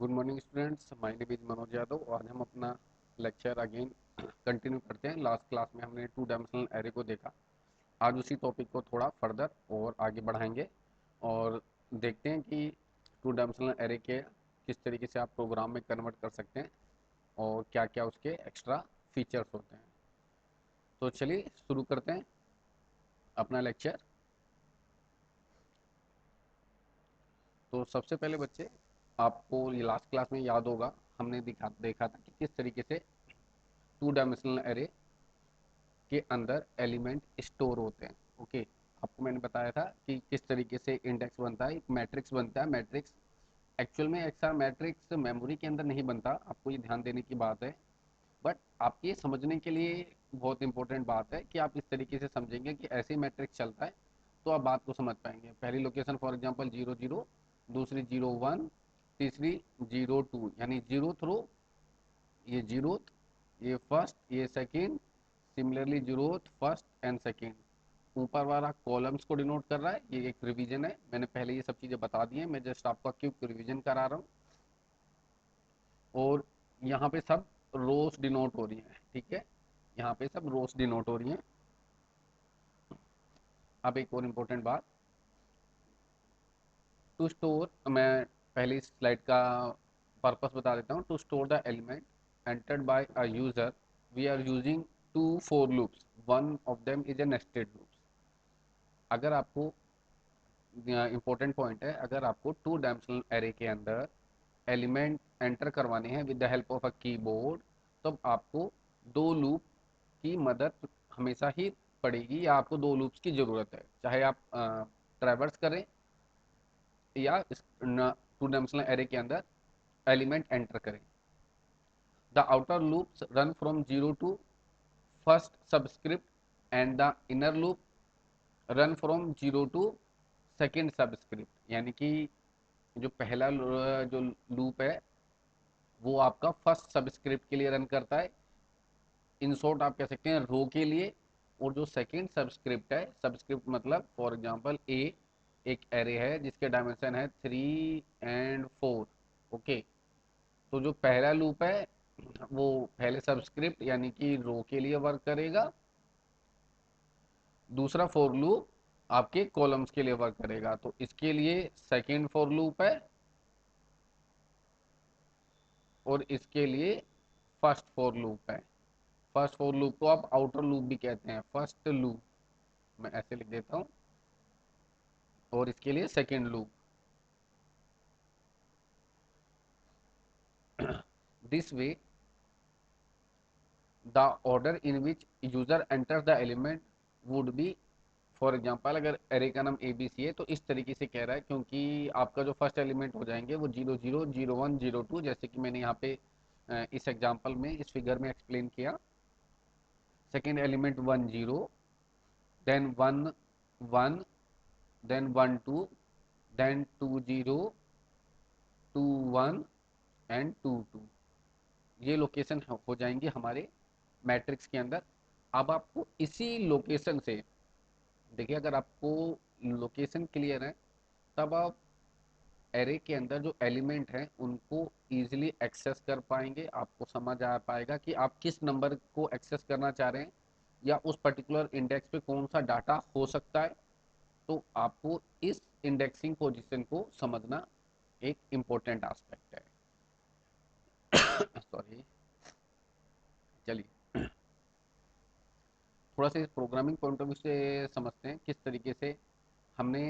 Good morning students, my name is Manoj Yadav. आज हम अपना लेक्चर अगेन कंटिन्यू करते हैं। लास्ट क्लास में हमने टू डायमेंशनल एरे को देखा। आज उसी टॉपिक को थोड़ा फर्दर और आगे बढ़ाएंगे और देखते हैं कि टू डायमेंशनल एरे के किस तरीके से आप प्रोग्राम में कन्वर्ट कर सकते हैं और क्या क्या उसके एक्स्ट्रा फीचर्स होते हैं। तो चलिए शुरू करते हैं अपना लेक्चर। तो सबसे पहले बच्चे, आपको ये लास्ट क्लास में याद होगा, हमने देखा था कि किस तरीके से टू डायमेंशनल एरे के अंदर एलिमेंट स्टोर होते हैं। ओके, आपको मैंने बताया था कि किस तरीके से इंडेक्स बनता है, एक मैट्रिक्स बनता है। मैट्रिक्स एक्चुअल में एक्सआर मैट्रिक्स मेमोरी के अंदर नहीं बनता, आपको ये ध्यान देने की बात है। बट आपके ये समझने के लिए बहुत इंपॉर्टेंट बात है कि आप इस तरीके से समझेंगे कि ऐसे मैट्रिक्स चलता है तो आप बात को समझ पाएंगे। पहली लोकेशन फॉर एग्जांपल 0 0, दूसरी 0 1, तीसरी 0 2, यानी जीरो थ्रो, ये जीरो, ये फर्स्ट, ये second, similarly zeroth, first and second. ऊपर वाला कॉलम्स को डिनोट कर रहा है, ये एक रिवीजन है। मैंने पहले ये सब चीज़ें बता दी हैं, मैं जस्ट आपका क्विक रिवीजन करा रहा हूँ। और यहाँ पे सब रोज डिनोट हो रही हैं, ठीक है, यहाँ पे सब रोज डिनोट हो रही हैं। अब एक और इम्पोर्टेंट बात, टू स्टोर, मैं पहली स्लाइड का पर्पस बता देता हूँ। To store the element entered by a user we are using two for loops, one of them is a nested loops. अगर आपको इंपॉर्टेंट पॉइंट है, अगर आपको टू डायमेंशनल एरे के अंदर एलिमेंट एंटर करवाने हैं with the help of a keyboard, तब आपको दो लूप की मदद हमेशा ही पड़ेगी, या आपको दो लूप्स की ज़रूरत है, चाहे आप ट्रैवर्स करें या टू डायमेंशनल एरे के अंदर एलिमेंट एंटर करें। The outer loops run from zero to first subscript and the inner loop run from zero to second subscript, यानी कि जो पहला जो लूप है वो आपका फर्स्ट सबस्क्रिप्ट के लिए रन करता है, इन शॉर्ट आप कह सकते हैं रो के लिए। और जो सेकेंड सबस्क्रिप्ट है, सबस्क्रिप्ट मतलब फॉर एग्जांपल ए एक एरे है जिसके डायमेंशन है 3 और 4। ओके, तो जो पहला लूप है वो पहले सबस्क्रिप्ट यानी कि रो के लिए वर्क करेगा, दूसरा फॉर लूप आपके कॉलम्स के लिए वर्क करेगा। तो इसके लिए सेकेंड फॉर लूप है और इसके लिए फर्स्ट फॉर लूप है। फर्स्ट फॉर लूप को आप आउटर लूप भी कहते हैं, फर्स्ट लूप मैं ऐसे लिख देता हूँ, और इसके लिए second loop. This way the order in which user enter the element would be, for example अगर एरे का नाम ए बी सी है तो इस तरीके से कह रहा है, क्योंकि आपका जो फर्स्ट एलिमेंट हो जाएंगे वो 0 0 0 1 0 2, जैसे कि मैंने यहाँ पे इस एग्जाम्पल में इस फिगर में एक्सप्लेन किया। Second element 1 0, then 1 1, then 1 2, then 2 0 2 1 and 2 2। ये लोकेशन हो जाएंगी हमारे मैट्रिक्स के अंदर। अब आपको इसी लोकेशन से, देखिए अगर आपको लोकेशन क्लियर है तब आप एरे के अंदर जो एलिमेंट हैं उनको इजीली एक्सेस कर पाएंगे। आपको समझ आ पाएगा कि आप किस नंबर को एक्सेस करना चाह रहे हैं या उस पर्टिकुलर इंडेक्स पे कौन सा डाटा हो सकता है। तो आपको इस इंडेक्सिंग पोजीशन को समझना एक इम्पोर्टेंट एस्पेक्ट है। सॉरी, चलिए थोड़ा सा इस प्रोग्रामिंग पॉइंट ऑफ व्यू से समझते हैं किस तरीके से हमने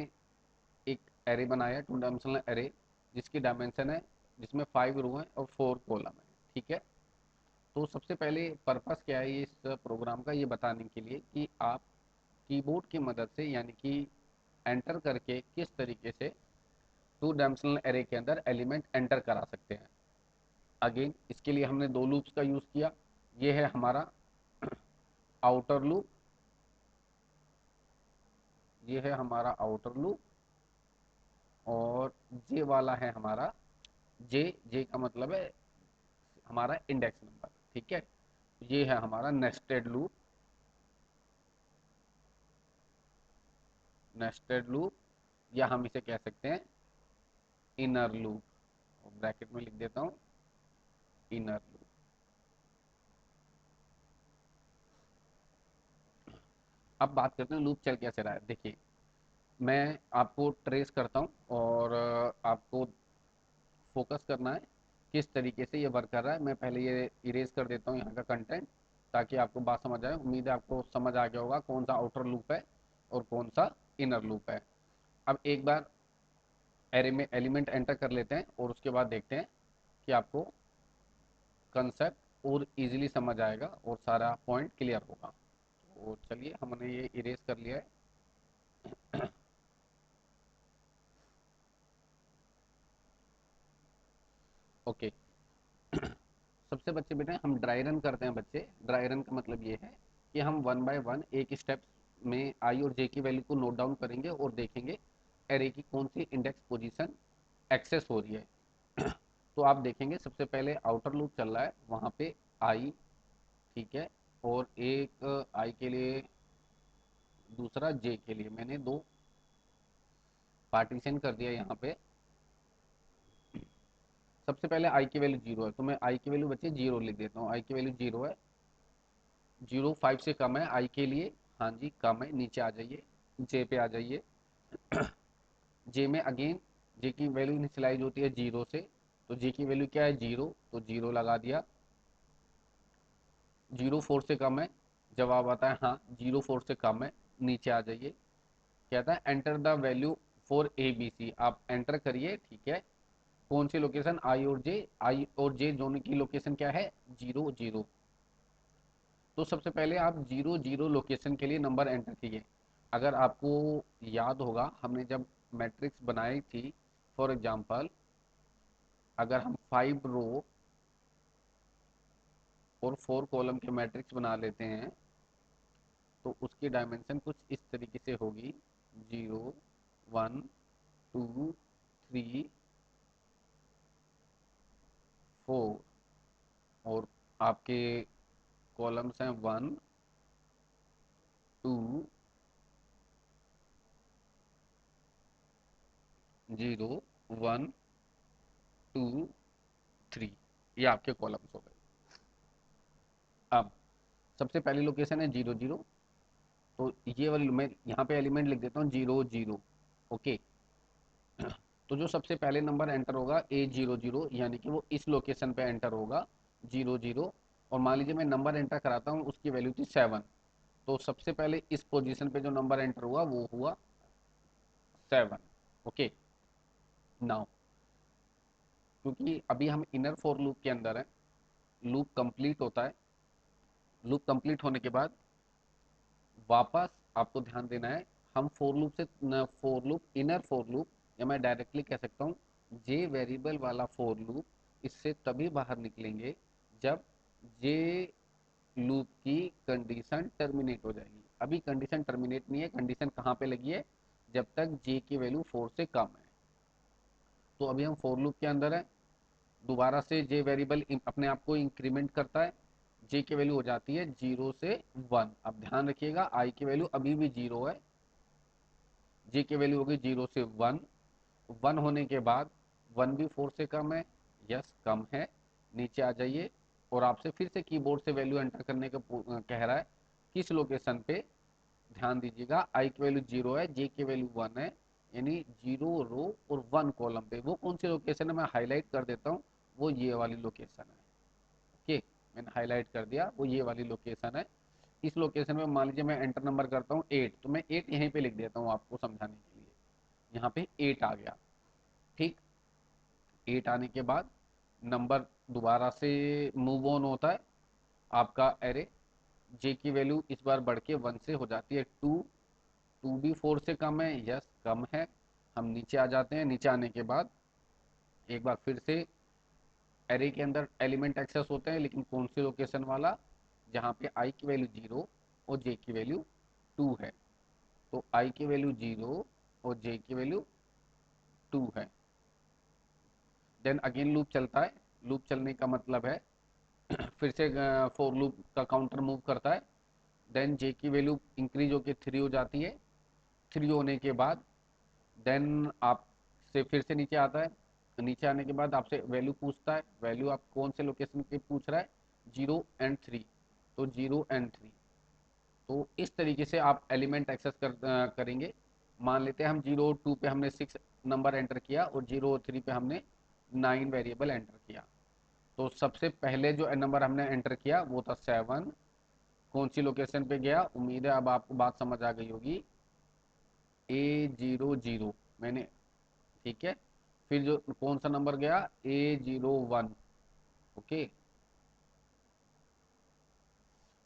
एक एरे बनाया, टू डायमेंशनल एरे जिसकी डायमेंशन है, जिसमें 5 रो है और 4 कॉलम है, ठीक है। तो सबसे पहले पर्पस क्या है इस प्रोग्राम का, ये बताने के लिए कि आप कीबोर्ड की मदद से यानी कि एंटर करके किस तरीके से टू डायमेंशनल एरे के अंदर एलिमेंट एंटर करा सकते हैं। अगेन इसके लिए हमने दो लूप्स का यूज़ किया। ये है हमारा आउटर लूप, ये है हमारा आउटर लूप, और जे वाला है हमारा, जे जे का मतलब है हमारा इंडेक्स नंबर, ठीक है। ये है हमारा नेस्टेड लूप, नेस्टेड लूप, या हम इसे कह सकते हैं इनर लूप। ब्रैकेट में लिख देता हूँ इनर लूप। अब बात करते हैं लूप चल कैसे रहा है। देखिए मैं आपको ट्रेस करता हूँ और आपको फोकस करना है किस तरीके से ये वर्क कर रहा है। मैं पहले ये इरेज कर देता हूँ यहाँ का कंटेंट, ताकि आपको बात समझ आए। उम्मीद है आपको समझ आ गया होगा कौन सा आउटर लूप है और कौन सा इनर लूप है। अब एक बार एरे में एलिमेंट एंटर कर लेते हैं और उसके बाद देखते हैं कि आपको कंसेप्ट और इजीली समझ आएगा और सारा पॉइंट क्लियर होगा। तो चलिए हमने ये इरेज कर लिया है। ओके, सबसे बच्चे बेटे हम ड्राई रन करते हैं। बच्चे ड्राई रन का मतलब ये है कि हम वन बाय वन एक स्टेप में आई और जे की वैल्यू को नोट डाउन करेंगे और देखेंगे एरे की कौन सी इंडेक्स पोजीशन एक्सेस हो रही है। तो आप देखेंगे सबसे पहले आउटर लूप चल रहा है, वहाँ पे आई, ठीक है, और एक आई के लिए, दूसरा जे के लिए। मैंने दो पार्टीशन कर दिया यहाँ पे। सबसे पहले आई की वैल्यू जीरो है, तो मैं आई की वैल्यू बच्चे जीरो लिख देता हूँ। आई की वैल्यू जीरो है, जीरो फाइव से कम है आई के लिए। हाँ जी कम है, नीचे आ जाइए, जे पे आ जाइए। जे में अगेन जे की वैल्यू इनिशियलाइज होती है जीरो से, तो जे की वैल्यू क्या है जीरो, तो जीरो लगा दिया। जीरो फोर से कम है, जवाब आता है हाँ जीरो फोर से कम है, नीचे आ जाइए। कहता है enter the value for A B C, आप एंटर करिए, ठीक है। कौन सी लोकेशन, आई और जे, आई और जे दोनों की लोकेशन क्या है, जीरो जीरो। तो सबसे पहले आप जीरो जीरो लोकेशन के लिए नंबर एंटर कीजिए। अगर आपको याद होगा हमने जब मैट्रिक्स बनाई थी, फॉर एग्जांपल अगर हम फाइव रो और फोर कॉलम के मैट्रिक्स बना लेते हैं तो उसकी डायमेंशन कुछ इस तरीके से होगी, zero one two three four, और आपके कॉलम्स हैं one two zero one two three, ये आपके कॉलम्स हो गए। अब सबसे पहली लोकेशन है जीरो जीरो, तो ये वाली मैं यहाँ पे एलिमेंट लिख देता हूँ जीरो जीरो। ओके, तो जो सबसे पहले नंबर एंटर होगा ए जीरो जीरो, यानी कि वो इस लोकेशन पे एंटर होगा जीरो जीरो। और मान लीजिए मैं नंबर एंटर कराता हूँ, उसकी वैल्यू थी सेवन, तो सबसे पहले इस पोजीशन पे जो नंबर एंटर हुआ वो हुआ सेवन। ओके, नाउ क्योंकि अभी हम इनर फॉर लूप के अंदर है, लूप कंप्लीट होता है। लूप कंप्लीट होने के बाद वापस आपको ध्यान देना है, हम फोर लूप से, for loop inner for loop, या मैं डायरेक्टली कह सकता हूँ जे वेरिएबल वाला फोर लूप, इससे तभी बाहर निकलेंगे जब जे लूप की कंडीशन टर्मिनेट हो जाएगी। अभी कंडीशन टर्मिनेट नहीं है, कंडीशन कहाँ पे लगी है, जब तक जे की वैल्यू फोर से कम है। तो अभी हम फोर लूप के अंदर है, दोबारा से जे वेरिएबल अपने आप को इंक्रीमेंट करता है, जे की वैल्यू हो जाती है जीरो से वन। अब ध्यान रखिएगा आई की वैल्यू अभी भी जीरो है, जे की वैल्यू होगी जीरो से वन। वन होने के बाद वन भी फोर से कम है, यस कम है, नीचे आ जाइए। और आपसे फिर से कीबोर्ड से वैल्यू एंटर करने का कह रहा है, किस लोकेशन पे, ध्यान दीजिएगा आई की वैल्यू जीरो है, जे की वैल्यू वन है, यानी जीरो रो और वन कॉलम पे। वो कौन सी लोकेशन है मैं हाईलाइट कर देता हूँ, वो ये वाली लोकेशन है। ओके, मैंने हाईलाइट कर दिया, वो ये वाली लोकेशन है। इस लोकेशन में मान लीजिए मैं एंटर नंबर करता हूँ एट, तो मैं एट यहीं पे लिख देता हूँ आपको समझाने के लिए। यहाँ पे एट आ गया, ठीक। एट आने के बाद नंबर दोबारा से मूव ऑन होता है आपका एरे। जे की वैल्यू इस बार बढ़ के वन से हो जाती है टू, टू भी फोर से कम है, यस कम है। हम नीचे आ जाते हैं, नीचे आने के बाद एक बार फिर से एरे के अंदर एलिमेंट एक्सेस होते हैं, लेकिन कौन सी लोकेशन वाला, जहाँ पे आई की वैल्यू जीरो और जे की वैल्यू टू है। तो आई की वैल्यू जीरो और जे की वैल्यू टू है। देन अगेन लूप चलता है। लूप चलने का मतलब है फिर से फोर लूप का काउंटर मूव करता है। देन जे की वैल्यू इंक्रीज होकर थ्री हो जाती है। थ्री होने के बाद देन आप से फिर से नीचे आता है, नीचे आने के बाद आपसे वैल्यू पूछता है, वैल्यू आप कौन से लोकेशन पे पूछ रहा है, 0 और 3, तो 0 और 3। तो इस तरीके से आप एलिमेंट एक्सेस करेंगे। मान लेते हैं हम 0 और 2 पे हमने 6 नंबर एंटर किया और 0 और 3 पे हमने 9 वेरिएबल एंटर किया। तो सबसे पहले जो नंबर हमने एंटर किया वो था 7। कौन सी लोकेशन पे गया, उम्मीद है अब आपको बात समझ आ गई होगी, A00 मैंने, ठीक है। फिर जो कौन सा नंबर गया, A01, okay.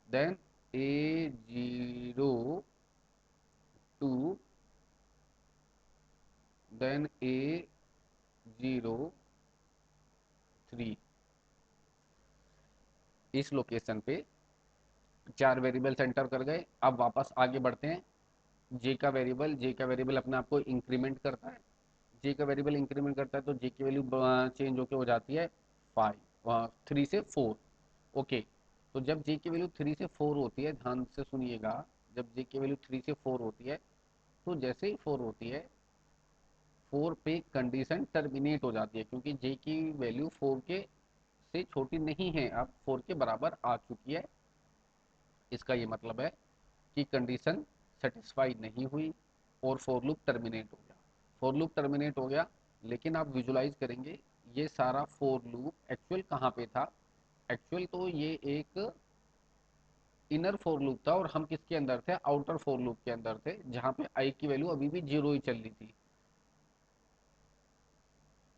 Then A02, then A03। इस लोकेशन पे 4 वेरिएबल एंटर कर गए। अब वापस आगे बढ़ते हैं। जे का वेरिएबल अपने आप को इंक्रीमेंट करता है। जे का वेरिएबल इंक्रीमेंट करता है तो जे की वैल्यू चेंज होकर हो जाती है 5, 3 से 4, ओके। तो जब जे की वैल्यू 3 से 4 होती है, ध्यान से सुनिएगा, जब जे की वैल्यू 3 से 4 होती है, तो जैसे ही 4 होती है, 4 पे कंडीशन टर्मिनेट हो जाती है, क्योंकि जे की वैल्यू 4 के से छोटी नहीं है, अब 4 के बराबर आ चुकी है। इसका ये मतलब है कि कंडीशन सेटिस्फाई नहीं हुई और फॉर लूप टर्मिनेट हो गया। फॉर लूप टर्मिनेट हो गया, लेकिन आप विजुलाइज करेंगे ये सारा फॉर लूप एक्चुअल कहाँ पे था। एक्चुअल तो ये एक इनर फॉर लूप था और हम किसके अंदर थे, आउटर फॉर लूप के अंदर थे, जहां पे आई की वैल्यू अभी भी 0 ही चल रही थी।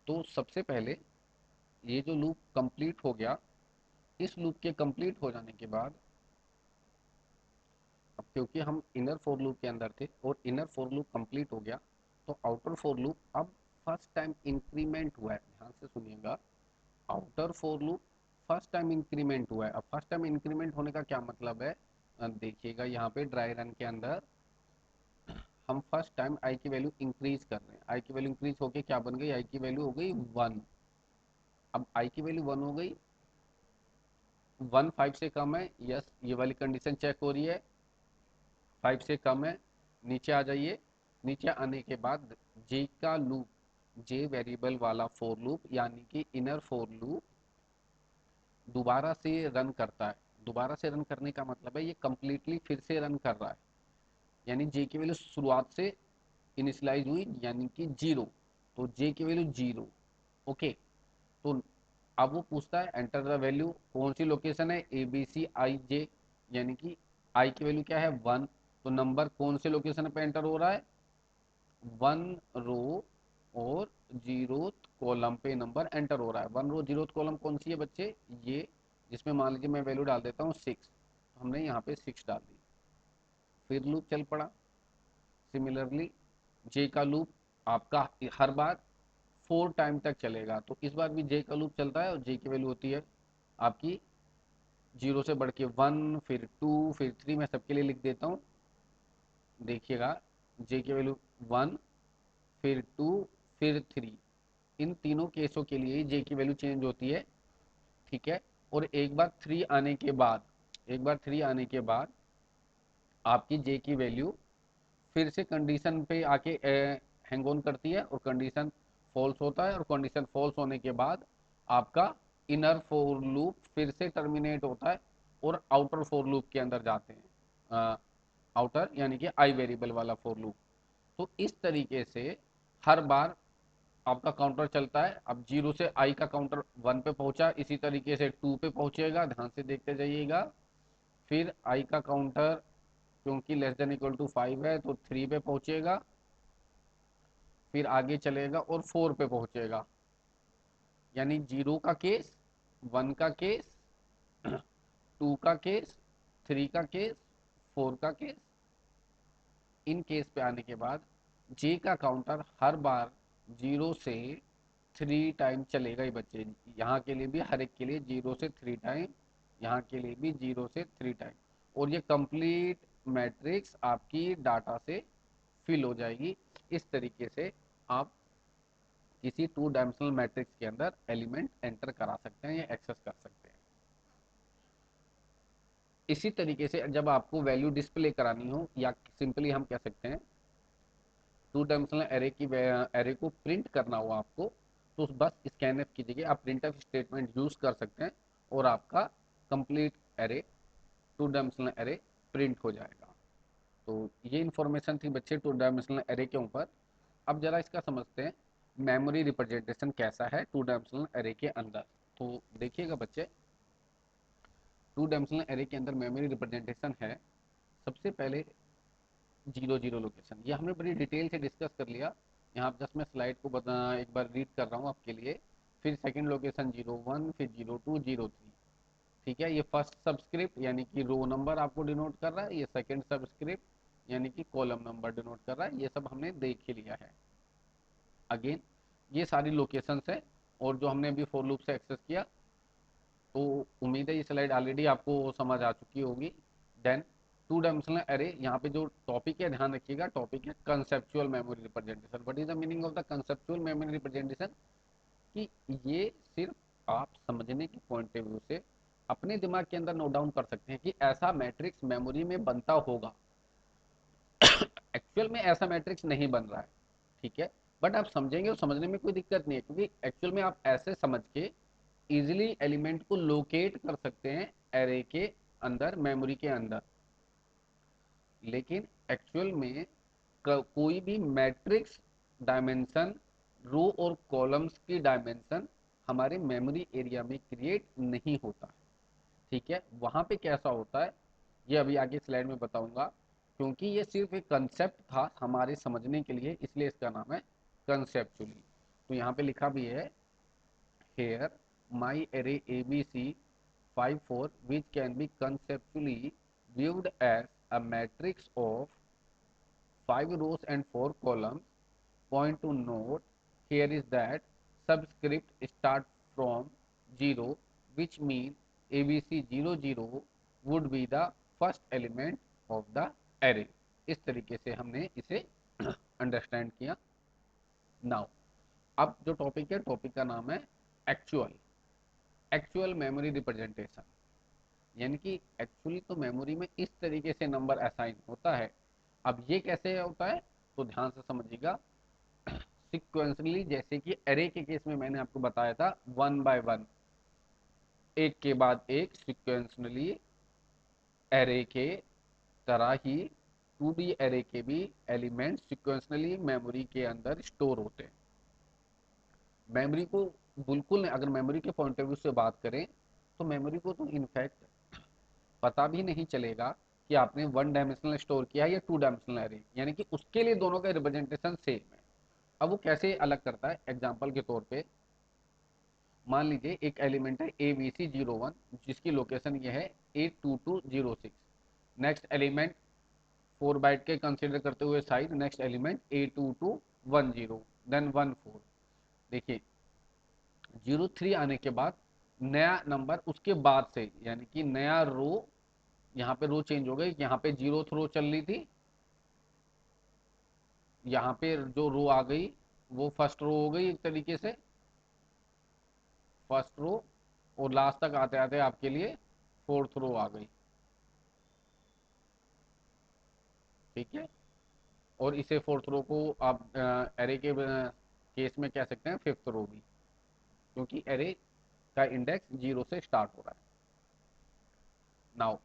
तो सबसे पहले ये जो लूप कंप्लीट हो गया, इस लूप के कंप्लीट हो जाने के बाद, अब क्योंकि हम इनर फॉर लूप के अंदर थे और इनर फॉर लूप कंप्लीट हो गया, तो आउटर फॉर लूप अब फर्स्ट टाइम इंक्रीमेंट हुआ है। ध्यान से सुनिएगा, outer for loop first time increment हुआ है। अब फर्स्ट टाइम इंक्रीमेंट होने का क्या मतलब है, देखिएगा यहाँ पे ड्राई रन के अंदर हम फर्स्ट टाइम आई की वैल्यू इंक्रीज कर रहे हैं। आई की वैल्यू इंक्रीज होके क्या बन गई, आई की वैल्यू हो गई 1। अब आई की वैल्यू 1 हो गई, 1 5 से कम है, यस, ये वाली कंडीशन चेक हो रही है, 5 से कम है। नीचे आ जाइए। नीचे आने के बाद जे का लूप, जे वेरिएबल वाला फॉर लूप यानी कि इनर फॉर लूप दोबारा से रन करता है। दोबारा से रन करने का मतलब है ये कंप्लीटली फिर से रन कर रहा है, यानी जे की वैल्यू शुरुआत से इनिशियलाइज हुई यानी कि 0, तो जे की वैल्यू 0, ओके। तो अब वो पूछता है एंटर द वैल्यू, कौन सी लोकेशन है, ABC IJ, यानी कि आई की वैल्यू क्या है 1, तो नंबर कौन से लोकेशन पे एंटर हो रहा है, 1 रो और 0th कॉलम पे नंबर एंटर हो रहा है। 1 रो 0th कॉलम कौन सी है बच्चे, ये, जिसमें मान लीजिए मैं वैल्यू डाल देता हूँ 6, तो हमने यहाँ पे 6 डाल दी। फिर लूप चल पड़ा। सिमिलरली जे का लूप आपका हर बार 4 टाइम तक चलेगा, तो इस बार भी जे का लूप चलता है और जे की वैल्यू होती है आपकी 0 से बढ़ के 1, फिर 2, फिर 3, मैं सबके लिए लिख देता हूँ। देखिएगा, जे की वैल्यू 1, फिर 2, फिर 3, इन तीनों केसों के लिए जे की वैल्यू चेंज होती है, ठीक है। और एक बार 3 आने के बाद आपकी जे की वैल्यू फिर से कंडीशन पे आके हैंग ऑन करती है और कंडीशन फॉल्स होता है, और कंडीशन फॉल्स होने के बाद आपका इनर फॉर लूप फिर से टर्मिनेट होता है और आउटर फॉर लूप के अंदर जाते हैं, आउटर यानी कि आई वेरिएबल वाला फॉर लूप। तो इस तरीके से हर बार आपका काउंटर चलता है। अब 0 से आई का काउंटर 1 पे पहुंचा, इसी तरीके से 2 पे पहुंचेगा, ध्यान से देखते जाइएगा। फिर आई का काउंटर क्योंकि लेस देन इक्वल टू 5 है तो 3 पे पहुंचेगा, फिर आगे चलेगा और 4 पे पहुंचेगा, यानी 0 का केस, 1 का केस, 2 का केस, 3 का केस, 4 का केस। इन केस पे आने के बाद जे का काउंटर हर बार 0 से 3 टाइम चलेगा ही बच्चे, यहाँ के लिए भी हर एक के लिए 0 से 3 टाइम, यहाँ के लिए भी 0 से 3 टाइम, और ये कंप्लीट मैट्रिक्स आपकी डाटा से फिल हो जाएगी। इस तरीके से आप किसी 2 डायमेंशनल मैट्रिक्स के अंदर एलिमेंट एंटर करा सकते हैं या एक्सेस कर सकते हैं। इसी तरीके से जब आपको वैल्यू डिस्प्ले करानी हो, या सिंपली हम कह सकते हैं 2 डायमेंशनल एरे को प्रिंट करना हो आपको, तो बस स्कैनफ कीजिएगा, आप प्रिंटफ स्टेटमेंट यूज कर सकते हैं और आपका complete array, two dimensional array print हो जाएगा। तो ये इन्फॉर्मेशन थी बच्चे टू डायमेंशनल एरे के ऊपर। अब जरा इसका समझते हैं मेमोरी रिप्रेजेंटेशन कैसा है टू डायमेंशनल एरे के अंदर। तो देखिएगा बच्चे, टू डायमेंशनल एरे के अंदर मेमोरी रिप्रेजेंटेशन है सबसे पहले 0 0 लोकेशन। ये हमने बड़ी डिटेल से डिस्कस कर लिया। यहाँ जस्ट मैं स्लाइड को एक बार रीड कर रहा हूँ आपके लिए। फिर सेकंड लोकेशन 0 1, फिर 0 2 0 3। ठीक है, ये फर्स्ट सबस्क्रिप्ट यानी कि रो नंबर आपको डिनोट कर रहा है, ये सेकंड सबस्क्रिप्ट यानी कि कॉलम नंबर डिनोट कर रहा है। ये सब हमने देख ही लिया है। अगेन ये सारी लोकेशंस है और जो हमने अभी फॉर लूप से एक्सेस किया, तो उम्मीद है ये स्लाइड ऑलरेडी आपको समझ आ चुकी होगी। देन टू डायमेंशनल एरे, यहाँ पे जो टॉपिक है ध्यान रखिएगा, टॉपिक है conceptual memory representation. What is the meaning of the conceptual memory representation? कि ये सिर्फ आप समझने के पॉइंट ऑफ व्यू से अपने दिमाग के अंदर नोट डाउन कर सकते हैं कि ऐसा मैट्रिक्स मेमोरी में बनता होगा। एक्चुअल में ऐसा मैट्रिक्स नहीं बन रहा है, ठीक है, बट आप समझेंगे और समझने में कोई दिक्कत नहीं है, क्योंकि एक्चुअल में आप ऐसे समझ के इजिली एलिमेंट को लोकेट कर सकते हैं एरे के अंदर, मेमोरी के अंदर। लेकिन एक्चुअल में कोई भी मैट्रिक्स डायमेंशन, रो और कॉलम्स की डायमेंशन हमारे मेमोरी एरिया में क्रिएट नहीं होता है। ठीक है, वहां पे कैसा होता है ये अभी आगे स्लाइड में बताऊंगा। क्योंकि ये सिर्फ एक कंसेप्ट था हमारे समझने के लिए, इसलिए इसका नाम है कंसेप्चुअली। तो यहाँ पे लिखा भी है, here my array abc 5 4 which can be conceptually viewed as a matrix of 5 rows and 4 columns. Point to note here is that subscript start from 0, which means abc 0 0 would be the first element of the array. इस तरीके से हमने इसे understand किया। Now अब जो topic है, topic का नाम है एक्चुअल एक्चुअल मेमोरी रिप्रेजेंटेशन। यानी कि एक्चुअली तो मेमोरी में इस तरीके से नंबर असाइन होता है। अब ये कैसे होता है तो ध्यान से समझिएगा। सिक्वेंसली, जैसे कि एरे के केस में मैंने आपको बताया था, 1 by 1, एक के बाद एक सिक्वेंसली एरे के तरह ही 2D एरे के भी एलिमेंट सिक्वेंसली मेमोरी के अंदर स्टोर होते हैं। मेमोरी को बिल्कुल नहीं, अगर मेमोरी के पॉइंट ऑफ व्यू से बात करें तो मेमोरी को तो इनफैक्ट पता भी नहीं चलेगा कि आपने 1 डायमेंशनल स्टोर किया है या 2 डायमेंशनल एरे, यानी कि उसके लिए दोनों का रिप्रेजेंटेशन सेम है। अब वो कैसे अलग करता है, एग्जाम्पल के तौर पे मान लीजिए एक एलिमेंट है ABC 01 जिसकी लोकेशन ये है 82206। नेक्स्ट एलिमेंट 4 बाइट के कंसिडर करते हुए साइज, नेक्स्ट एलिमेंट 82210 देन 14। देखिए 03 आने के बाद नया नंबर उसके बाद से, यानी कि नया रो, यहाँ पे रो चेंज हो गई, यहाँ पे 0th रो चल रही थी, यहाँ पे जो रो आ गई वो फर्स्ट रो हो गई एक तरीके से, फर्स्ट रो, और लास्ट तक आते आते आपके लिए 4th रो आ गई। ठीक है, और इसे 4th रो को आप एरे के केस में कह सकते हैं 5th रो भी, क्योंकि एरे का इंडेक्स 0 से स्टार्ट हो रहा है। Now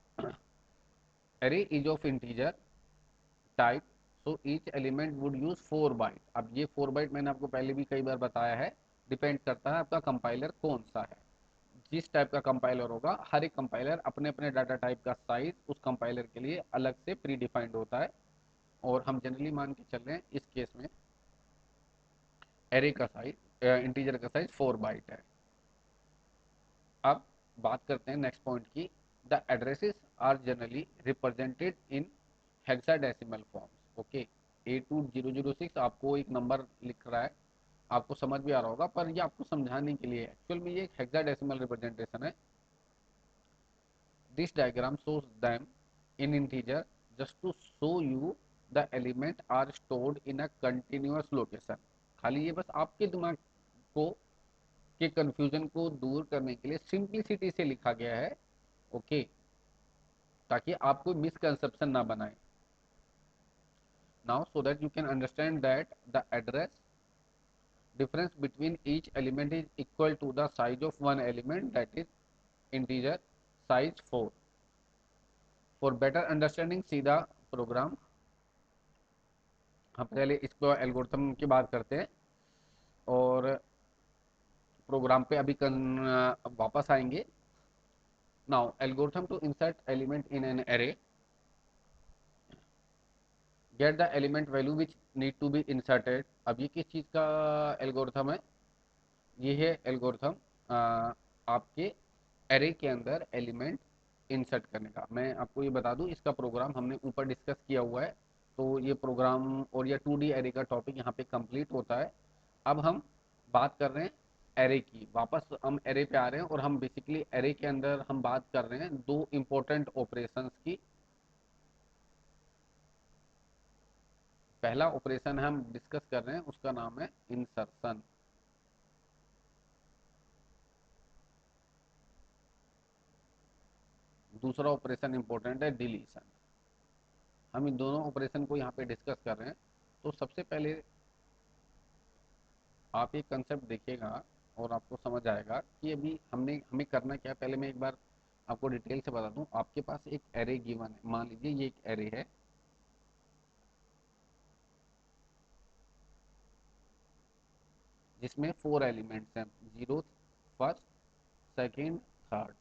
array is of integer type, so each element would use 4 byte. अब ये 4 बाइट मैंने आपको पहले भी कई बार बताया है, डिपेंड करता है आपका कंपाइलर कौन सा है। जिस टाइप का कंपाइलर होगा, हर एक कंपाइलर अपने अपने डाटा टाइप का साइज उस कंपाइलर के लिए अलग से प्री डिफाइंड होता है। और हम जनरली मान के चल रहे हैं इस केस में एरे का साइज, इंटीजर का साइज 4 बाइट है। अब बात करते हैं नेक्स्ट पॉइंट की। The addresses are generally represented in hexadecimal forms. Okay, 82006 आपको एक नंबर लिख रहा है, आपको समझ भी आ रहा होगा, पर ये आपको समझाने के लिए एक्चुअल में ये एक हेक्साडेसिमल रिप्रेजेंटेशन है। This diagram shows them in integer just to show you the element are stored in a continuous location। खाली ये बस आपके दिमाग को के कंफ्यूजन को दूर करने के लिए सिंप्लिसिटी से लिखा गया है। ओके, ताकि आपको मिसकंसेप्शन ना बनाए। Now so that you can understand that the address Difference between each element is equal to the size of one element, that is integer size 4. For better understanding, सीधा programme, हम पहले इसको algorithm की बात करते हैं और प्रोग्राम पे अभी वापस आएंगे. Now algorithm to insert element in an array. Get the element value which need to be inserted. अब ये किस चीज़ का एल्गोरिथम है? ये है एल्गोरिथम आपके एरे के अंदर एलिमेंट इंसर्ट करने का. मैं आपको ये बता दूं, इसका प्रोग्राम हमने ऊपर डिस्कस किया हुआ है. तो ये प्रोग्राम और या 2D एरे का टॉपिक यहाँ पे कंप्लीट होता है. अब हम बात कर रहे हैं एरे की. वापस हम एरे पे आ रहे हैं और हम बेसिकली एरे के अंदर हम बात कर रहे हैं दो इंपॉर्टेंट ऑपरेशंस की. पहला ऑपरेशन हम डिस्कस कर रहे हैं, उसका नाम है इंसर्शन. दूसरा ऑपरेशन इंपॉर्टेंट है डिलीशन. हम इन दोनों ऑपरेशन को यहाँ पे डिस्कस कर रहे हैं. तो सबसे पहले आप एक कंसेप्ट देखिएगा और आपको समझ आएगा कि अभी हमें करना क्या है. पहले मैं एक बार आपको डिटेल से बता दूं. आपके पास एक एरे गिवन है. मान लीजिए ये एक एरे है जिसमें 4 एलिमेंट्स हैं. Zero, first, second, third.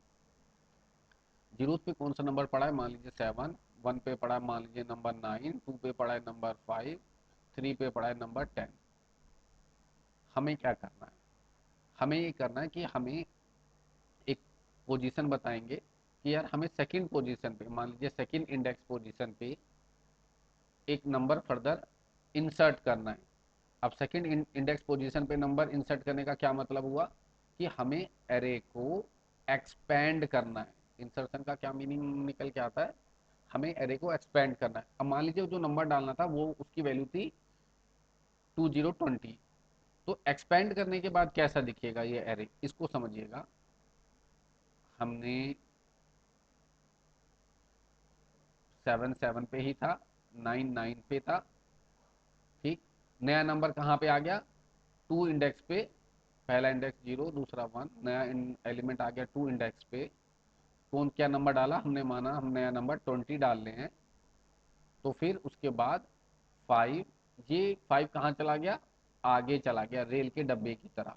Zero पे कौन सा नंबर पड़ा है? मान लीजिए 7. वन पे पड़ा है मान लीजिए नंबर 9. टू पे पड़ा है नंबर 5. थ्री पे पड़ा है नंबर 10. हमें क्या करना है? हमें ये करना है कि हमें एक पोजीशन बताएंगे कि यार हमें सेकंड पोजीशन पे, मान लीजिए सेकंड इंडेक्स पोजीशन पे एक नंबर फर्दर इंसर्ट करना है. अब सेकंड इंडेक्स पोजीशन पे नंबर इंसर्ट करने का क्या मतलब हुआ कि हमें एरे को एक्सपेंड करना है. इंसर्शन का क्या मीनिंग निकल के आता है? हमें एरे को एक्सपेंड करना है. अब मान लीजिए जो नंबर डालना था वो उसकी वैल्यू थी 2020. तो एक्सपेंड करने के बाद कैसा दिखेगा ये एरे, इसको समझिएगा. हमने 7 7 पे ही था, 9 9 पे था. ठीक. नया नंबर कहाँ पे आ गया? टू इंडेक्स पे. पहला इंडेक्स 0, दूसरा 1. नया एलिमेंट आ गया टू इंडेक्स पे. कौन क्या नंबर डाला? हमने माना हम नया नंबर 20 डाल रहे हैं. तो फिर उसके बाद 5. ये 5 कहाँ चला गया? आगे चला गया रेल के डब्बे की तरह.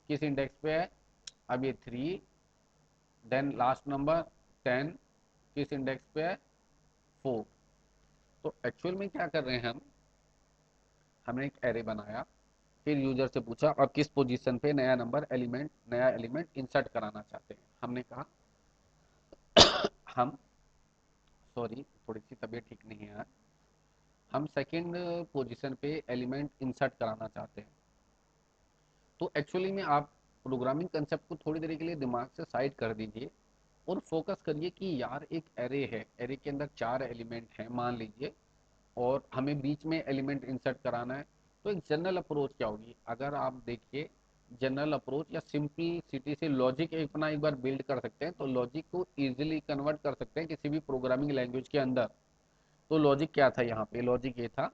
किस इंडेक्स पे है? अब ये 3. Then last number 10. किस इंडेक्स पे है? 4. तो एक्चुअल में क्या कर रहे हैं हम? हमने एक एरे बनाया, फिर यूजर से पूछा और किस पोजीशन पे नया एलिमेंट इंसर्ट कराना चाहते हैं. हमने कहा हम, सॉरी थोड़ी सी तबीयत ठीक नहीं है, हम सेकंड पोजीशन पे एलिमेंट इंसर्ट कराना चाहते हैं. तो एक्चुअली में आप प्रोग्रामिंग कंसेप्ट को थोड़ी देर के लिए दिमाग से साइड कर दीजिए और फोकस करिए कि यार एक एरे है, एरे के अंदर 4 एलिमेंट हैं मान लीजिए, और हमें बीच में एलिमेंट इंसर्ट कराना है. तो एक जनरल अप्रोच क्या होगी? अगर आप देखिए जनरल अप्रोच या सिंपलिसिटी से लॉजिक अपना एक बार बिल्ड कर सकते हैं तो लॉजिक को इजीली कन्वर्ट कर सकते हैं किसी भी प्रोग्रामिंग लैंग्वेज के अंदर. तो लॉजिक क्या था यहाँ पे? लॉजिक ये था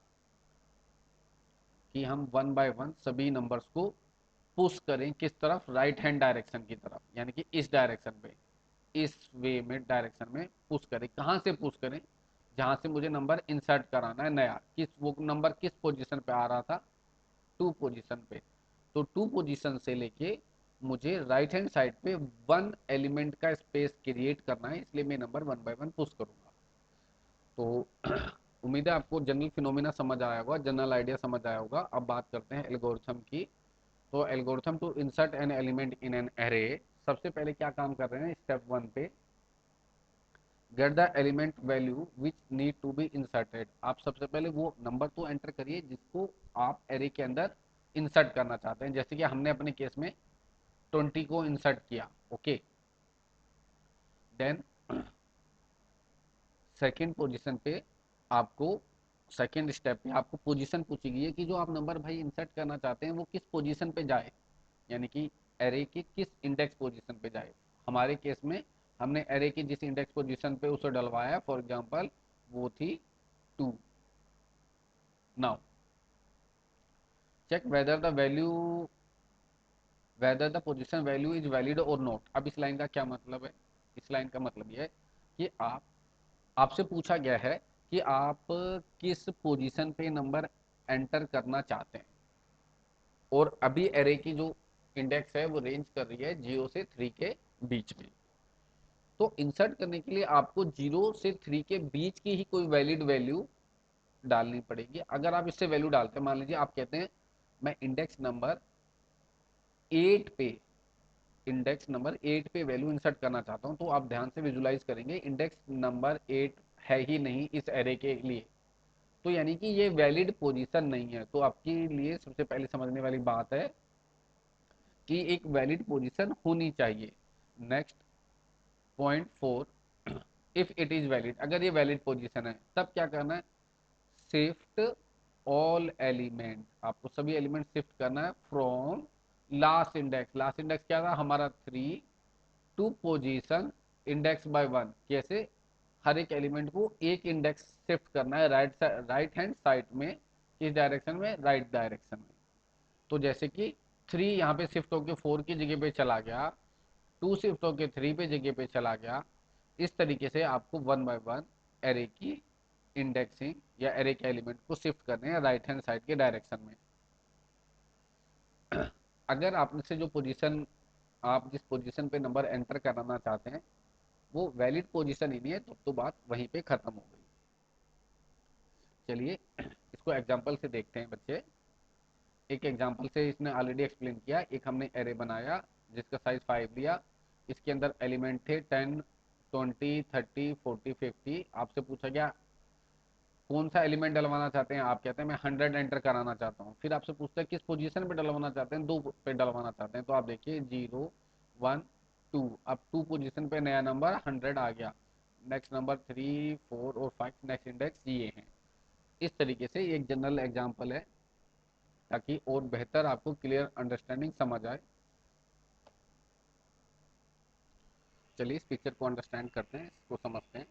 कि हम वन बाय वन सभी नंबर्स को पुश करें. किस तरफ? राइट हैंड डायरेक्शन की तरफ, यानी कि इस डायरेक्शन में, इस वे में डायरेक्शन में पुश करें. कहाँ से पुश करें? जहां से मुझे नंबर इंसर्ट कराना है नया. वो नंबर किस पोजीशन पे आ रहा था? टू पोजीशन पे. तो टू पोजीशन से लेके मुझे राइट हैंड साइड पे वन एलिमेंट का स्पेस क्रिएट करना है, इसलिए मैं number one by one push करूंगा. तो उम्मीद है आपको जनरल फिनोमिना समझ आया होगा, जनरल आइडिया समझ आया होगा. अब बात करते हैं एल्गोरिथम की. तो algorithm to insert an element in an array. सबसे पहले क्या काम कर रहे हैं? स्टेप वन पे get the element value which need to be inserted. आप सबसे पहले वो नंबर तो एंटर करिए जिसको आप एरे के अंदर इंसर्ट करना चाहते हैं. जैसे कि हमने अपने केस में 20 को इंसर्ट किया. ओके. देन सेकेंड पोजीशन पे आपको, सेकेंड स्टेप पे आपको पोजीशन पूछी गई है कि जो आप नंबर भाई इंसर्ट करना चाहते हैं वो किस पोजीशन पे जाए, यानी कि एरे की किस इंडेक्स पोजीशन पे जाए. हमारे केस में हमने एरे की जिस इंडेक्स पोजीशन पे उसे डलवाया, फॉर एग्जांपल वो थी 2. Now check whether the position value is valid और नॉट। अब इस लाइन का क्या मतलब है? इस लाइन का मतलब यह है कि आपसे पूछा गया है कि आप किस पोजीशन पे नंबर एंटर करना चाहते हैं, और अभी एरे की जो इंडेक्स है वो रेंज कर रही है 0 से 3 के बीच में। तो इंसर्ट करने के लिए आपको 0 से 3 के बीच की ही कोई वैलिड वैल्यू डालनी पड़ेगी। अगर आप इससे वैल्यू डालते हैं, मान लीजिए आप कहते हैं मैं इंडेक्स नंबर 8 पे वैल्यू इंसर्ट करना चाहता हूं, तो आप ध्यान से विजुलाइज करेंगे इंडेक्स नंबर 8 है ही नहीं इस एरे के लिए, तो यानी कि ये वैलिड पोजीशन नहीं है। तो आपके लिए सबसे पहले समझने वाली बात है कि एक वैलिड पोजीशन होनी चाहिए। Next, point 4, if it is valid, अगर ये वैलिड पोजीशन है तब क्या करना है? शिफ्ट ऑल एलिमेंट, आपको सभी एलिमेंट शिफ्ट करना है फ्रॉम लास्ट इंडेक्स क्या था हमारा 3 टू पोजीशन इंडेक्स बाय 1। कैसे? हर एक एलिमेंट को एक इंडेक्स शिफ्ट करना है राइट हैंड साइड में। किस डायरेक्शन में? राइट डायरेक्शन में। तो जैसे कि 3 यहाँ पे शिफ्ट होकर 4 की जगह पे चला गया, 2 शिफ्ट होकर 3 पे जगह पे चला गया। इस तरीके से आपको 1 बाय 1 एरे की इंडेक्सिंग या एरे के एलिमेंट को शिफ्ट करने हैं राइट हैंड साइड के डायरेक्शन में। अगर आपने से जो पोजीशन, आप जिस पोजीशन पे नंबर एंटर कराना चाहते हैं वो वैलिड पोजीशन ही नहीं है, तो बात वहीं पे खत्म हो गई। चलिए इसको एग्जांपल से देखते हैं बच्चे। एक एग्जांपल से इसने ऑलरेडी एक्सप्लेन किया। एक हमने एरे बनाया जिसका साइज 5 लिया, इसके अंदर एलिमेंट थे 10, 20, 30, 40, 50। आपसे पूछा गया कौन सा एलिमेंट डलवाना चाहते हैं, आप कहते हैं मैं 100 एंटर कराना चाहता हूँ। फिर आपसे पूछता है किस पोजीशन पे डलवाना चाहते हैं, 2 पे डलवाना चाहते हैं। तो आप देखिए 0, 1, 2, अब 2 पोजीशन पे नया नंबर 100 आ गया। नेक्स्ट नंबर 3, 4 और 5 नेक्स्ट इंडेक्स ये हैं। इस तरीके से ये एक जनरल एग्जाम्पल है ताकि और बेहतर आपको क्लियर अंडरस्टैंडिंग समझ आए। चलिए इस पिक्चर को अंडरस्टैंड करते हैं, इसको समझते हैं।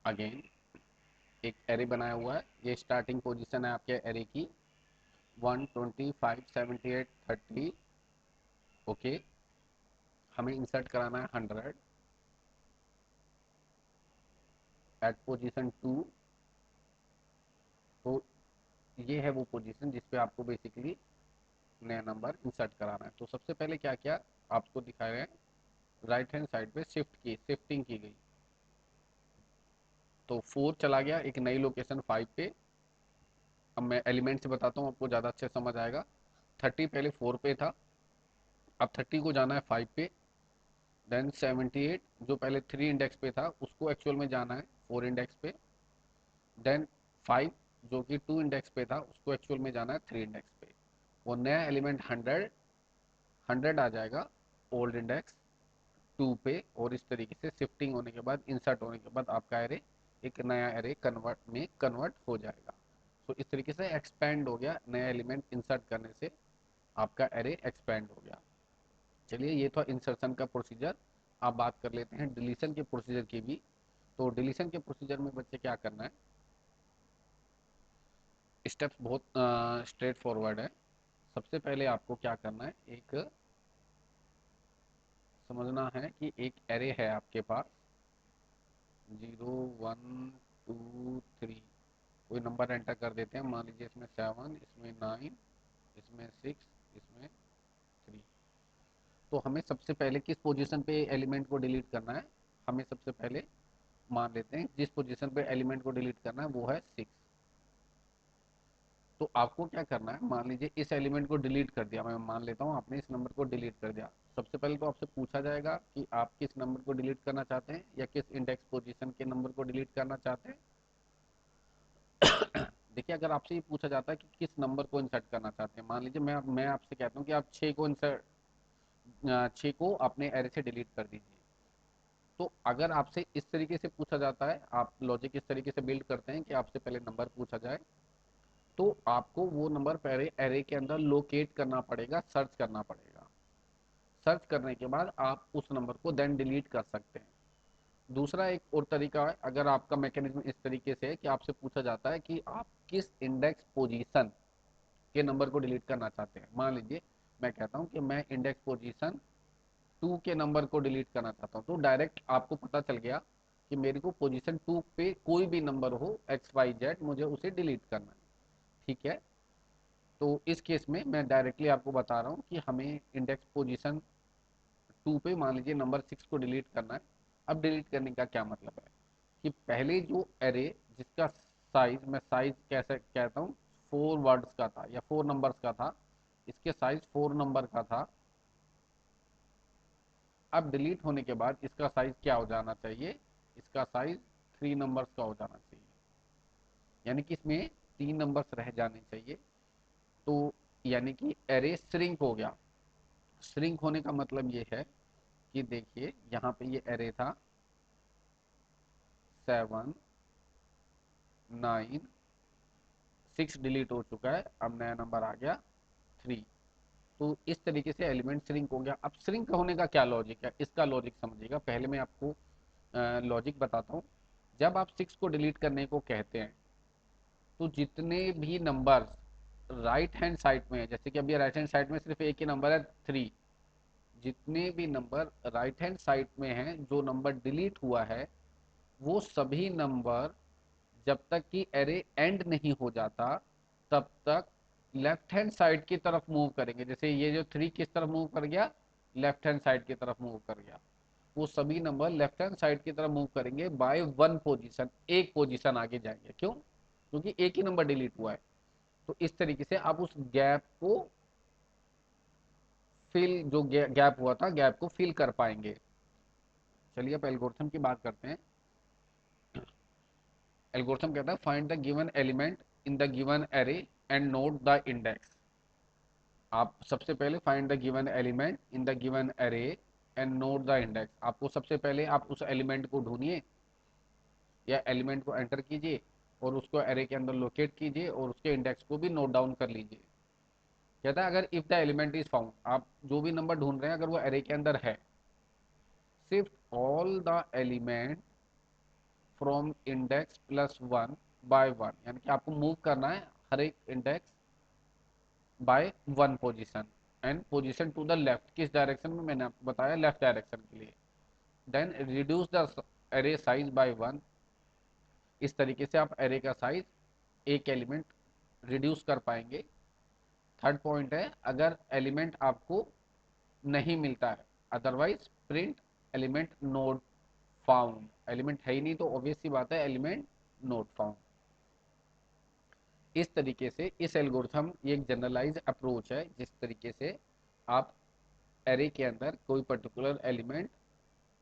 अगेन एक एरे बनाया हुआ है, ये स्टार्टिंग पोजीशन है आपके एरे की 1, 25, 78, 30। ओके, हमें इंसर्ट कराना है 100 एट पोजीशन 2। तो ये है वो पोजीशन जिस पे आपको बेसिकली नया नंबर इंसर्ट कराना है। तो सबसे पहले क्या किया आपको दिखा रहे हैं, राइट हैंड साइड पे शिफ्टिंग की गई। तो 4 चला गया एक नई लोकेशन 5 पे। अब मैं एलिमेंट से बताता हूँ, आपको ज़्यादा अच्छे समझ आएगा। 30 पहले 4 पे था, अब 30 को जाना है 5 पे। देन 78 जो पहले 3 इंडेक्स पे था उसको एक्चुअल में जाना है 4 इंडेक्स पे। देन 5 जो कि 2 इंडेक्स पे था उसको एक्चुअल में जाना है 3 इंडेक्स पे। वो नया एलिमेंट 100 आ जाएगा ओल्ड इंडेक्स 2 पे। और इस तरीके से शिफ्टिंग होने के बाद, इंसर्ट होने के बाद आपका एरे एक नया एरे कन्वर्ट हो जाएगा। तो इस तरीके से एक्सपेंड हो गया, नया एलिमेंट इंसर्ट करने से आपका एरे एक्सपेंड हो गया। चलिए ये था इंसर्शन का प्रोसीजर। आप बात कर लेते हैं डिलीशन के प्रोसीजर की भी। तो डिलीशन के प्रोसीजर में बच्चे क्या करना है, स्टेप्स बहुत स्ट्रेट फॉरवर्ड है। सबसे पहले आपको क्या करना है, एक समझना है कि एक एरे है आपके पास 0, 1, 2, 3। कोई नंबर एंटर कर देते हैं, मान लीजिए इसमें 7, इसमें 9, इसमें 6, इसमें 3। तो हमें सबसे पहले किस पोजीशन पे एलिमेंट को डिलीट करना है? हमें सबसे पहले मान लेते हैं जिस पोजीशन पे एलिमेंट को डिलीट करना है वो है 6। तो आपको क्या करना है, मान लीजिए इस एलिमेंट को डिलीट कर दिया, मैं मान लेता हूँ आपने इस नंबर को डिलीट कर दिया। सबसे पहले तो आपसे पूछा जाएगा कि आप किस नंबर को डिलीट करना चाहते हैं या किस इंडेक्स पोजीशन के नंबर को डिलीट करना चाहते हैं। देखिए अगर आपसे ये पूछा जाता है कि किस नंबर को इंसर्ट करना चाहते हैं, मान लीजिए मैं आपसे कहता हूँ कि आप 6 को अपने एरे से डिलीट कर दीजिए। तो अगर आपसे इस तरीके से पूछा जाता है, आप लॉजिक इस तरीके से बिल्ड करते हैं कि आपसे पहले नंबर पूछा जाए, तो आपको वो नंबर पहले एरे के अंदर लोकेट करना पड़ेगा, सर्च करना पड़ेगा। सर्च करने के बाद आप उस नंबर को देन डिलीट कर सकते हैं। दूसरा एक और तरीका है, अगर आपका मैकेनिज्म इस तरीके से है कि आपसे पूछा जाता है कि आप के नंबर को डिलीट करना चाहते हैं, मान लीजिए मैं कहता हूँ कि मैं इंडेक्स पोजीशन 2 के नंबर को डिलीट करना चाहता हूँ, तो डायरेक्ट आपको पता चल गया कि मेरे को पोजीशन 2 पे कोई भी नंबर हो XYZ, मुझे उसे डिलीट करना है। ठीक है, तो इस केस में मैं डायरेक्टली आपको बता रहा हूँ कि हमें इंडेक्स पोजीशन 2 पे मान लीजिए नंबर 6 को डिलीट करना है। अब डिलीट करने का क्या मतलब है कि पहले जो एरे जिसका साइज, मैं साइज कैसे कहता हूँ, 4 वर्ड्स का था या 4 नंबर्स का था, इसके साइज 4 नंबर का था। अब डिलीट होने के बाद इसका साइज क्या हो जाना चाहिए, इसका साइज 3 नंबर्स का हो जाना चाहिए, यानी कि इसमें 3 नंबर्स रह जाने चाहिए। तो यानी कि एरे श्रिंक हो गया। श्रिंक होने का मतलब ये है कि देखिए यहाँ पे ये एरे था 7 9, 6 डिलीट हो चुका है, अब नया नंबर आ गया 3। तो इस तरीके से एलिमेंट श्रिंक हो गया। अब श्रिंक होने का क्या लॉजिक है, इसका लॉजिक समझिएगा। पहले मैं आपको लॉजिक बताता हूँ। जब आप 6 को डिलीट करने को कहते हैं तो जितने भी नंबर्स राइट हैंड साइड में है, जैसे कि अभी राइट हैंड साइड में सिर्फ एक ही नंबर है 3, जितने भी नंबर राइट हैंड साइड में हैं जो नंबर डिलीट हुआ है, वो सभी नंबर जब तक कि एरे एंड नहीं हो जाता तब तक लेफ्ट हैंड साइड की तरफ मूव करेंगे। जैसे ये जो 3 किस तरफ मूव कर गया, लेफ्ट हैंड साइड की तरफ मूव कर गया, वो सभी नंबर लेफ्ट हैंड साइड की तरफ मूव करेंगे बाय 1 पोजीशन, एक पोजीशन आगे जाएंगे। क्यों? क्योंकि एक ही नंबर डिलीट हुआ है। तो इस तरीके से आप उस गैप को फिल, जो गैप हुआ था, गैप को फिल कर पाएंगे। चलिए अब एल्गोरिथम की बात करते हैं। एल्गोरिथम कहता है find the given element in the given array and note the index. आप सबसे पहले find the given element in the given array and note the index. आपको सबसे पहले आप उस एलिमेंट को ढूंढिए या एलिमेंट को एंटर कीजिए और उसको एरे के अंदर लोकेट कीजिए और उसके इंडेक्स को भी नोट डाउन कर लीजिए। कहता है अगर if the element is found, आप जो भी नंबर ढूंढ रहे हैं अगर वो एरे के अंदर है, shift all the element from index plus 1 by 1, यानी कि आपको मूव करना है हर एक index by 1 position and position to the left. किस डायरेक्शन में, मैंने आपको बताया लेफ्ट डायरेक्शन के लिए। Then reduce the array size by 1। इस तरीके से आप एरे का साइज एक एलिमेंट रिड्यूस कर पाएंगे। थर्ड पॉइंट है अगर एलिमेंट आपको नहीं मिलता है, otherwise print element not found. Element है ही नहीं तो ऑब्वियस सी बात है एलिमेंट नोट फाउंड। इस तरीके से इस एल्गोरिथम, ये एक जनरलाइज अप्रोच है जिस तरीके से आप एरे के अंदर कोई पर्टिकुलर एलिमेंट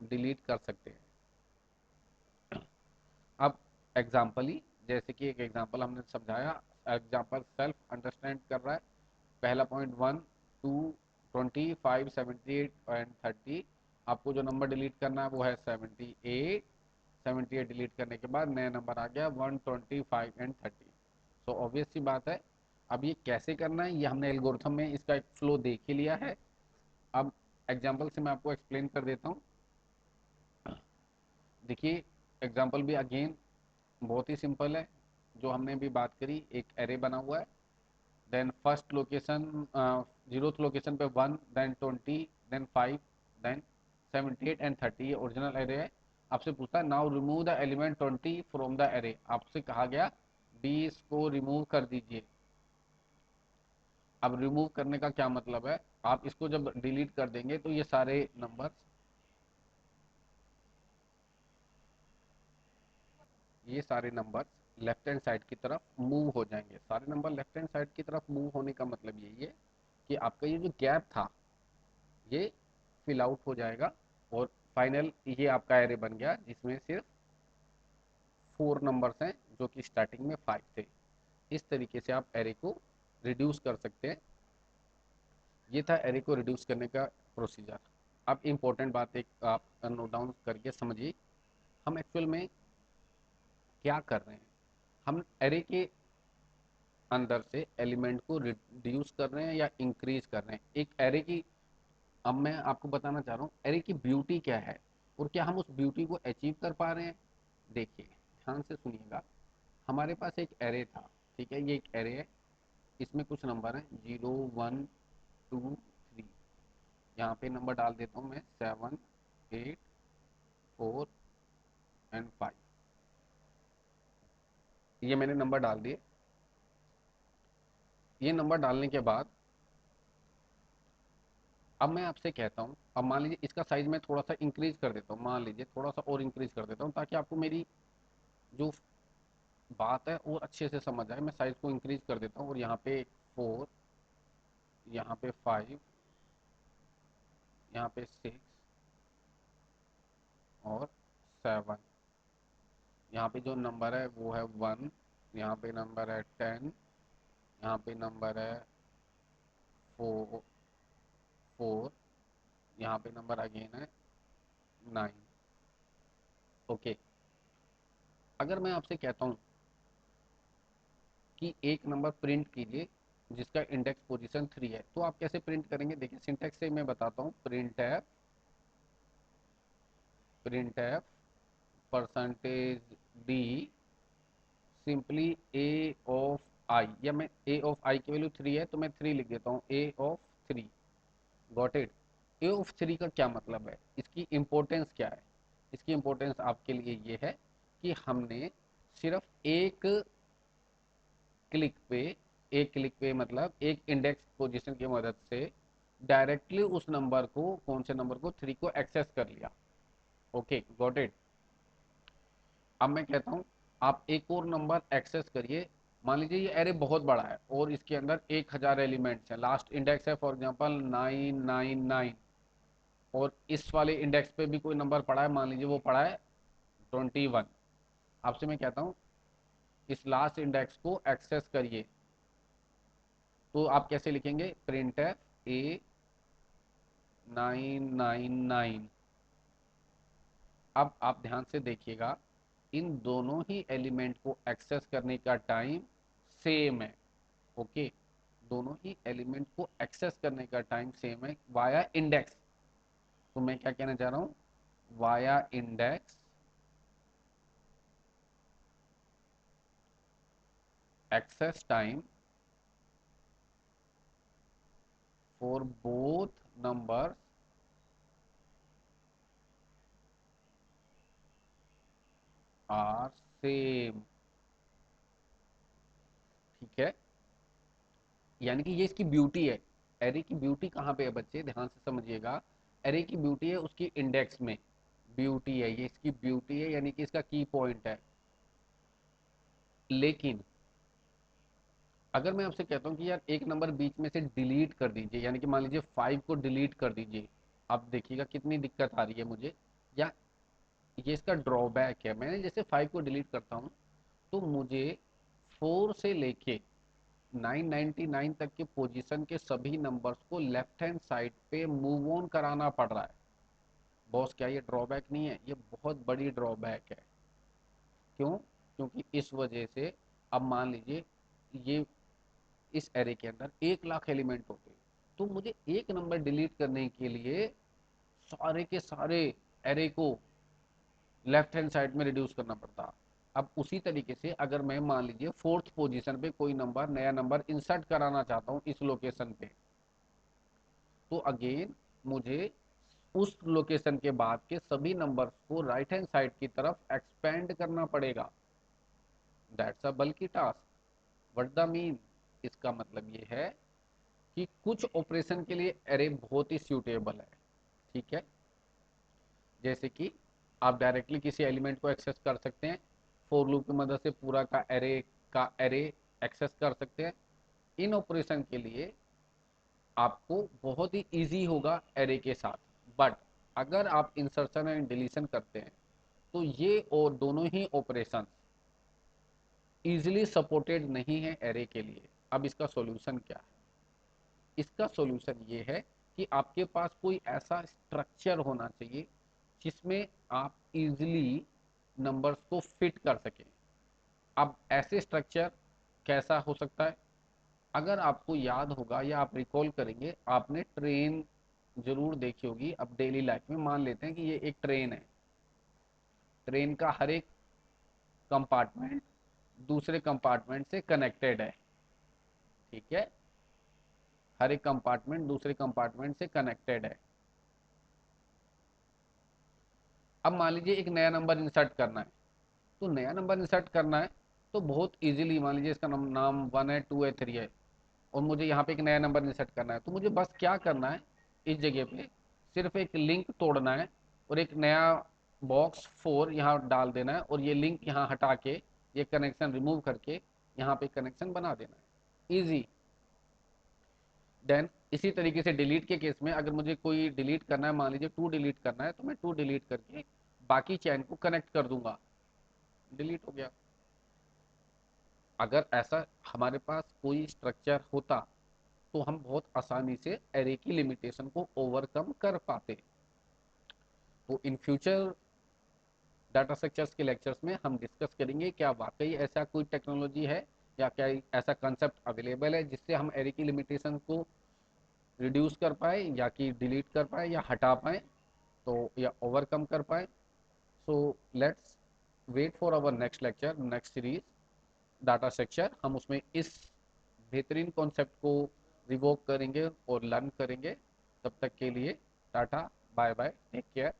डिलीट कर सकते हैं। अब एग्जाम्पली, जैसे कि एक एग्जाम्पल हमने समझाया, एग्जाम्पल सेल्फ अंडरस्टैंड कर रहा है। पहला पॉइंट 1 2 25 78 एंड 30। आपको जो नंबर डिलीट करना है वो है 78। 78 डिलीट करने के बाद नया नंबर आ गया 125 एंड 30। तो ऑब्वियस सी बात है, अब ये कैसे करना है ये हमने एल्गोरिथम में इसका एक फ्लो देख ही लिया है। अब एग्जाम्पल से मैं आपको एक्सप्लेन कर देता हूँ। देखिए एग्जाम्पल भी अगेन बहुत ही सिंपल है। जो हमने भी बात करी, एक एरे बना हुआ है, then first location, zeroth location पे 1, देन 20, देन 5, देन 78 एंड 30, ये ओरिजिनल एरे है। आपसे पूछता है now remove the element 20 from the array. आपसे कहा गया 20 को रिमूव कर दीजिए। अब रिमूव करने का क्या मतलब है, आप इसको जब डिलीट कर देंगे तो ये सारे नंबर्स लेफ्ट हैंड साइड की तरफ मूव हो जाएंगे। सारे नंबर लेफ्ट हैंड साइड की तरफ मूव होने का मतलब यही है कि आपका ये जो गैप था ये फिल आउट हो जाएगा और फाइनल ये आपका एरे बन गया जिसमें सिर्फ 4 नंबर्स हैं जो कि स्टार्टिंग में 5 थे। इस तरीके से आप एरे को रिड्यूस कर सकते हैं। ये था एरे को रिड्यूस करने का प्रोसीजर। अब इम्पोर्टेंट बात एक आप नोट डाउन करके समझिए, हम एक्चुअल में क्या कर रहे हैं। हम एरे के अंदर से एलिमेंट को रिड्यूस कर रहे हैं या इंक्रीज कर रहे हैं एक एरे की। अब मैं आपको बताना चाह रहा हूँ एरे की ब्यूटी क्या है और क्या हम उस ब्यूटी को अचीव कर पा रहे हैं। देखिए ध्यान से सुनिएगा, हमारे पास एक एरे था, ठीक है, ये एक एरे है। इसमें कुछ नंबर हैं 0 1 2 3। यहाँ पे नंबर डाल देता हूँ मैं 7 8 4 एंड 5। ये मैंने नंबर डाल दिए। ये नंबर डालने के बाद अब मैं आपसे कहता हूँ, अब मान लीजिए इसका साइज मैं थोड़ा सा इंक्रीज कर देता हूँ, मान लीजिए थोड़ा सा और इंक्रीज कर देता हूँ ताकि आपको मेरी जो बात है और अच्छे से समझ आए। मैं साइज को इंक्रीज कर देता हूँ और यहाँ पे 4, यहाँ पे 5, यहाँ पे 6 और 7। यहाँ पे जो नंबर है वो है 1, यहाँ पे नंबर है 10, यहाँ पे नंबर है 4, यहाँ पे नंबर अगेन है 9। ओके। अगर मैं आपसे कहता हूँ कि एक नंबर प्रिंट कीजिए जिसका इंडेक्स पोजीशन 3 है, तो आप कैसे प्रिंट करेंगे? देखिए सिंटैक्स से मैं बताता हूँ। Print F percentage D simply A of I, या मैं ए ऑफ आई की वैल्यू 3 है तो मैं 3 लिख देता हूँ, A of 3। Got it? A of 3 का क्या मतलब है, इसकी इंपॉर्टेंस क्या है? इसकी इंपॉर्टेंस आपके लिए ये है कि हमने सिर्फ एक क्लिक पे मतलब एक इंडेक्स पोजीशन की मदद से डायरेक्टली उस नंबर को, कौन से नंबर को, 3 को एक्सेस कर लिया। Okay, got it? अब मैं कहता हूँ आप एक और नंबर एक्सेस करिए। मान लीजिए ये एरे बहुत बड़ा है और इसके अंदर 1000 एलिमेंट्स हैं, लास्ट इंडेक्स है फॉर एग्जांपल 999, और इस वाले इंडेक्स पे भी कोई नंबर पड़ा है, मान लीजिए वो पड़ा है 21। आपसे मैं कहता हूँ इस लास्ट इंडेक्स को एक्सेस करिए, तो आप कैसे लिखेंगे? Print F A 999। अब आप ध्यान से देखिएगा, इन दोनों ही एलिमेंट को एक्सेस करने का टाइम सेम है। ओके, दोनों ही एलिमेंट को एक्सेस करने का टाइम सेम है वाया इंडेक्स। तो मैं क्या कहना चाह रहा हूँ? Via index access time for both numbers are same. ठीक है, यानी कि ये इसकी ब्यूटी है। एरे की ब्यूटी कहाँ पे है बच्चे, ध्यान से समझिएगा। एरे की ब्यूटी है उसकी इंडेक्स में। ब्यूटी है ये, इसकी ब्यूटी है, यानी कि इसका की पॉइंट है। लेकिन अगर मैं आपसे कहता हूँ कि यार एक नंबर बीच में से डिलीट कर दीजिए, यानी कि मान लीजिए 5 को डिलीट कर दीजिए, आप देखिएगा कितनी दिक्कत आ रही है मुझे। या ये इसका ड्रॉबैक है, मैंने जैसे 5 को डिलीट करता हूँ तो मुझे 4 से लेके 999 तक के पोजीशन के सभी नंबर्स को लेफ्ट हैंड साइड पे मूव ऑन कराना पड़ रहा है। बॉस, क्या ये ड्रॉबैक नहीं है? ये बहुत बड़ी ड्रॉबैक है। क्यों? क्योंकि इस वजह से अब मान लीजिए ये इस एरे के अंदर 1 लाख एलिमेंट होते हैं, तो मुझे एक नंबर डिलीट करने के लिए सारे के सारे एरे को लेफ्ट हैंड साइड में रिड्यूस करना पड़ता। अब उसी तरीके से अगर मैं मान लीजिए 4th पोजीशन पे कोई नंबर, नया नंबर इंसर्ट कराना चाहता हूँ इस लोकेशन पे, तो अगेन मुझे उस लोकेशन के बाद के सभी नंबर्स को राइट हैंड साइड की तरफ एक्सपेंड करना पड़ेगा। दैट्स अ बल्कि टास्क। What the mean? इसका मतलब ये है कि कुछ ऑपरेशन के लिए एरे बहुत ही सूटेबल है। ठीक है, जैसे कि आप डायरेक्टली किसी एलिमेंट को एक्सेस कर सकते हैं, फॉर लूप की मदद से पूरा का एरे एक्सेस कर सकते हैं। इन ऑपरेशन के लिए आपको बहुत ही इजी होगा एरे के साथ। बट अगर आप इंसर्शन एंड डिलीशन करते हैं तो ये और दोनों ही ऑपरेशन इजीली सपोर्टेड नहीं है एरे के लिए। अब इसका सॉल्यूशन क्या है? इसका सॉल्यूशन ये है कि आपके पास कोई ऐसा स्ट्रक्चर होना चाहिए जिसमें आप इजीली नंबर्स को फिट कर सकें। अब ऐसे स्ट्रक्चर कैसा हो सकता है? अगर आपको याद होगा या आप रिकॉल करेंगे, आपने ट्रेन जरूर देखी होगी। अब डेली लाइफ में मान लेते हैं कि ये एक ट्रेन है। ट्रेन का हर एक कंपार्टमेंट दूसरे कंपार्टमेंट से कनेक्टेड है। ठीक है, हर एक कंपार्टमेंट दूसरे कंपार्टमेंट से कनेक्टेड है। अब मान लीजिए एक नया नंबर इंसर्ट करना है, तो नया नंबर इंसर्ट करना है तो बहुत इजीली, मान लीजिए इसका नाम 1 है 2 है 3 है और मुझे यहाँ पे एक नया नंबर इंसर्ट करना है, तो मुझे बस क्या करना है, इस जगह पे सिर्फ एक लिंक तोड़ना है और एक नया बॉक्स 4 यहाँ डाल देना है और ये लिंक यहाँ हटा के ये कनेक्शन रिमूव करके यहाँ पे कनेक्शन बना देना है, इजी। देन इसी तरीके से डिलीट के केस में अगर मुझे कोई डिलीट करना है, मान लीजिए 2 डिलीट करना है, तो मैं 2 डिलीट करके बाकी चैन को कनेक्ट कर दूंगा, डिलीट हो गया। अगर ऐसा हमारे पास कोई स्ट्रक्चर होता तो हम बहुत आसानी से एरे की लिमिटेशन को ओवरकम कर पाते। तो इन फ्यूचर डाटा स्ट्रक्चर्स के लेक्चर्स में हम डिस्कस करेंगे क्या वाकई ऐसा कोई टेक्नोलॉजी है या क्या ऐसा कंसेप्ट अवेलेबल है जिससे हम एरे की लिमिटेशन को रिड्यूस कर पाए या कि डिलीट कर पाए या हटा पाए, तो या ओवरकम कर पाए। So let's wait for our next lecture, next series data structure. हम उसमें इस बेहतरीन कॉन्सेप्ट को रिवोक करेंगे और लर्न करेंगे। तब तक के लिए tata, bye bye, take care.